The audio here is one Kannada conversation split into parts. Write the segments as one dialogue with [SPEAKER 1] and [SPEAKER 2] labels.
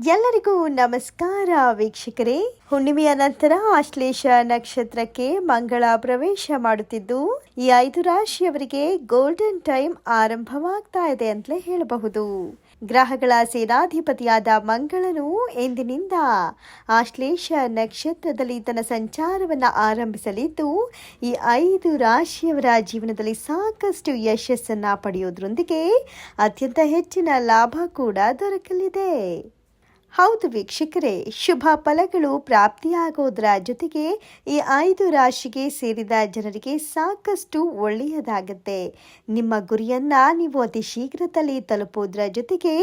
[SPEAKER 1] ಎಲ್ಲರಿಗೂ ನಮಸ್ಕಾರ ವೀಕ್ಷಕರೇ. ಹುಣ್ಣಿಮೆಯ ನಂತರ ಆಶ್ಲೇಷ ನಕ್ಷತ್ರಕ್ಕೆ ಮಂಗಳ ಪ್ರವೇಶ ಮಾಡುತ್ತಿದ್ದು ಈ 5 ರಾಶಿಯವರಿಗೆ ಗೋಲ್ಡನ್ ಟೈಮ್ ಆರಂಭವಾಗ್ತಾ ಇದೆ ಅಂತಲೇ ಹೇಳಬಹುದು. ಗ್ರಹಗಳ ಸೇನಾಧಿಪತಿಯಾದ ಮಂಗಳನು ಎಂದಿನಿಂದ ಆಶ್ಲೇಷ ನಕ್ಷತ್ರದಲ್ಲಿ ತನ್ನ ಸಂಚಾರವನ್ನು ಆರಂಭಿಸಲಿದ್ದು ಈ 5 ರಾಶಿಯವರ ಜೀವನದಲ್ಲಿ ಸಾಕಷ್ಟು ಯಶಸ್ಸನ್ನ ಪಡೆಯೋದ್ರೊಂದಿಗೆ ಅತ್ಯಂತ ಹೆಚ್ಚಿನ ಲಾಭ ಕೂಡ ದೊರಕಲಿದೆ. ಹೌದು ವೀಕ್ಷಕರೇ, ಶುಭ ಫಲಗಳು ಪ್ರಾಪ್ತಿಯಾಗೋದ್ರ ಜೊತೆಗೆ ಈ 5 ರಾಶಿಗೆ ಸೇರಿದ ಜನರಿಗೆ ಸಾಕಷ್ಟು ಒಳ್ಳೆಯದಾಗುತ್ತೆ. ನಿಮ್ಮ ಗುರಿಯನ್ನ ನೀವು ಅತಿ ಶೀಘ್ರದಲ್ಲಿ ತಲುಪೋದ್ರ ಜೊತೆಗೆ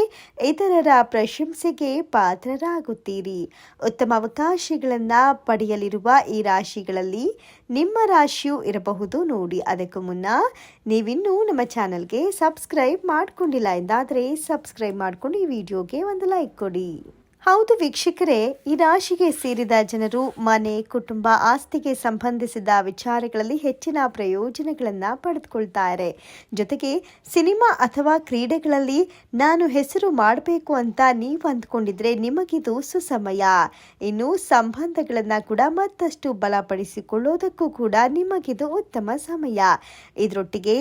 [SPEAKER 1] ಇತರರ ಪ್ರಶಂಸೆಗೆ ಪಾತ್ರರಾಗುತ್ತೀರಿ. ಉತ್ತಮ ಅವಕಾಶಗಳನ್ನ ಪಡೆಯಲಿರುವ ಈ ರಾಶಿಗಳಲ್ಲಿ ನಿಮ್ಮ ರಾಶಿಯು ಇರಬಹುದು. ನೋಡಿ, ಅದಕ್ಕೂ ಮುನ್ನ ನೀವಿನ್ನೂ ನಮ್ಮ ಚಾನಲ್ಗೆ ಸಬ್ಸ್ಕ್ರೈಬ್ ಮಾಡ್ಕೊಂಡಿಲ್ಲ ಎಂದಾದರೆ ಸಬ್ಸ್ಕ್ರೈಬ್ ಮಾಡ್ಕೊಂಡು ಈ ವಿಡಿಯೋಗೆ ಒಂದು ಲೈಕ್ ಕೊಡಿ. ಹೌದು ವೀಕ್ಷಕರೇ, ಈ ರಾಶಿಗೆ ಸೇರಿದ ಜನರು ಮನೆ, ಕುಟುಂಬ, ಆಸ್ತಿಗೆ ಸಂಬಂಧಿಸಿದ ವಿಚಾರಗಳಲ್ಲಿ ಹೆಚ್ಚಿನ ಪ್ರಯೋಜನಗಳನ್ನು ಪಡೆದುಕೊಳ್ತಾರೆ. ಜೊತೆಗೆ ಸಿನಿಮಾ ಅಥವಾ ಕ್ರೀಡೆಗಳಲ್ಲಿ ನಾನು ಹೆಸರು ಮಾಡಬೇಕು ಅಂತ ನೀವು ಅಂದ್ಕೊಂಡಿದ್ರೆ ನಿಮಗಿದು ಸುಸಮಯ. ಇನ್ನು ಸಂಬಂಧಗಳನ್ನು ಕೂಡ ಮತ್ತಷ್ಟು ಬಲಪಡಿಸಿಕೊಳ್ಳೋದಕ್ಕೂ ಕೂಡ ನಿಮಗಿದು ಉತ್ತಮ ಸಮಯ. ಇದರೊಟ್ಟಿಗೆ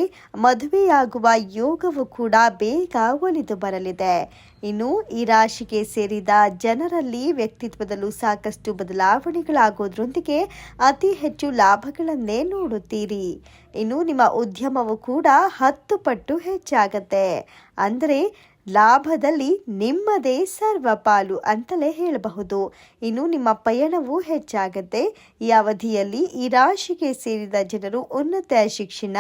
[SPEAKER 1] ಮದುವೆಯಾಗುವ ಯೋಗವು ಕೂಡ ಬೇಗ ಒಲಿದು ಬರಲಿದೆ. ಇನ್ನು ಈ ರಾಶಿಗೆ ಸೇರಿದ ಜನರಲ್ಲಿ ವ್ಯಕ್ತಿತ್ವದಲ್ಲೂ ಸಾಕಷ್ಟು ಬದಲಾವಣೆಗಳಾಗೋದ್ರೊಂದಿಗೆ ಅತಿ ಹೆಚ್ಚು ಲಾಭಗಳನ್ನೇ ನೋಡುತ್ತೀರಿ. ಇನ್ನು ನಿಮ್ಮ ಉದ್ಯಮವು ಕೂಡ 10 ಪಟ್ಟು ಹೆಚ್ಚಾಗತ್ತೆ. ಅಂದರೆ ಲಾಭದಲ್ಲಿ ನಿಮ್ಮದೇ ಸರ್ವಪಾಲು ಅಂತಲೇ ಹೇಳಬಹುದು. ಇನ್ನು ನಿಮ್ಮ ಪಯಣವೂ ಹೆಚ್ಚಾಗತ್ತೆ. ಈ ಅವಧಿಯಲ್ಲಿ ಈ ರಾಶಿಗೆ ಸೇರಿದ ಜನರು ಉನ್ನತ ಶಿಕ್ಷಣ,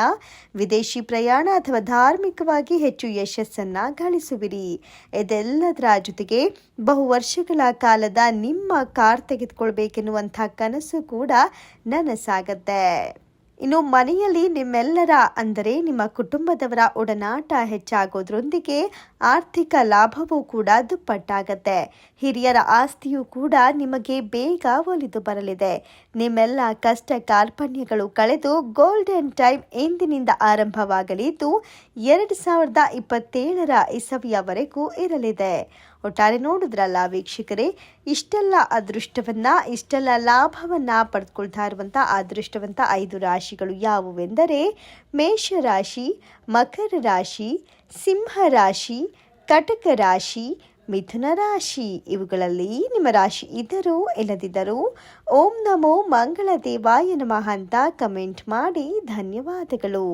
[SPEAKER 1] ವಿದೇಶಿ ಪ್ರಯಾಣ ಅಥವಾ ಧಾರ್ಮಿಕವಾಗಿ ಹೆಚ್ಚು ಯಶಸ್ಸನ್ನ ಗಳಿಸುವಿರಿ. ಇದೆಲ್ಲದರ ಜೊತೆಗೆ ಬಹು ವರ್ಷಗಳ ಕಾಲದ ನಿಮ್ಮ ಕಾರ್ ತೆಗೆದುಕೊಳ್ಬೇಕೆನ್ನುವಂಥ ಕನಸು ಕೂಡ ನನಸಾಗತ್ತೆ. ಇನ್ನು ಮನೆಯಲ್ಲಿ ನಿಮ್ಮೆಲ್ಲರ ಅಂದರೆ ನಿಮ್ಮ ಕುಟುಂಬದವರ ಒಡನಾಟ ಹೆಚ್ಚಾಗೋದ್ರೊಂದಿಗೆ ಆರ್ಥಿಕ ಲಾಭವೂ ಕೂಡ ದುಪ್ಪಟ್ಟಾಗತ್ತೆ. ಹಿರಿಯರ ಆಸ್ತಿಯೂ ಕೂಡ ನಿಮಗೆ ಬೇಗ ಒಲಿದು ಬರಲಿದೆ. ನಿಮ್ಮೆಲ್ಲ ಕಷ್ಟ ಕಾರ್ಪಣ್ಯಗಳು ಕಳೆದು ಗೋಲ್ಡನ್ ಟೈಮ್ ಎಂದಿನಿಂದ ಆರಂಭವಾಗಲಿದ್ದು 2027 ಇಸವಿಯವರೆಗೂ ಇರಲಿದೆ. ಒಟ್ಟಾರೆ ನೋಡಿದ್ರಲ್ಲ ವೀಕ್ಷಕರೇ, ಇಷ್ಟೆಲ್ಲ ಅದೃಷ್ಟವನ್ನ, ಇಷ್ಟೆಲ್ಲ ಲಾಭವನ್ನ ಪಡೆದುಕೊಳ್ತಾ ಇರುವಂಥ ಅದೃಷ್ಟವಂತ 5 ರಾಶಿಗಳು ಯಾವುವೆಂದರೆ ಮೇಷರಾಶಿ, ಮಕರ ರಾಶಿ, ಸಿಂಹ ರಾಶಿ, ಕಟಕ ರಾಶಿ, ಮಿಥುನ ರಾಶಿ. ಇವುಗಳಲ್ಲಿ ನಿಮ್ಮ ರಾಶಿ ಇದ್ದರೂ ಇಲ್ಲದಿದ್ದರೂ ಓಂ ನಮೋ ಮಂಗಳ ದೇವಾಯ ನಮಃ ಅಂತ ಕಮೆಂಟ್ ಮಾಡಿ. ಧನ್ಯವಾದಗಳು.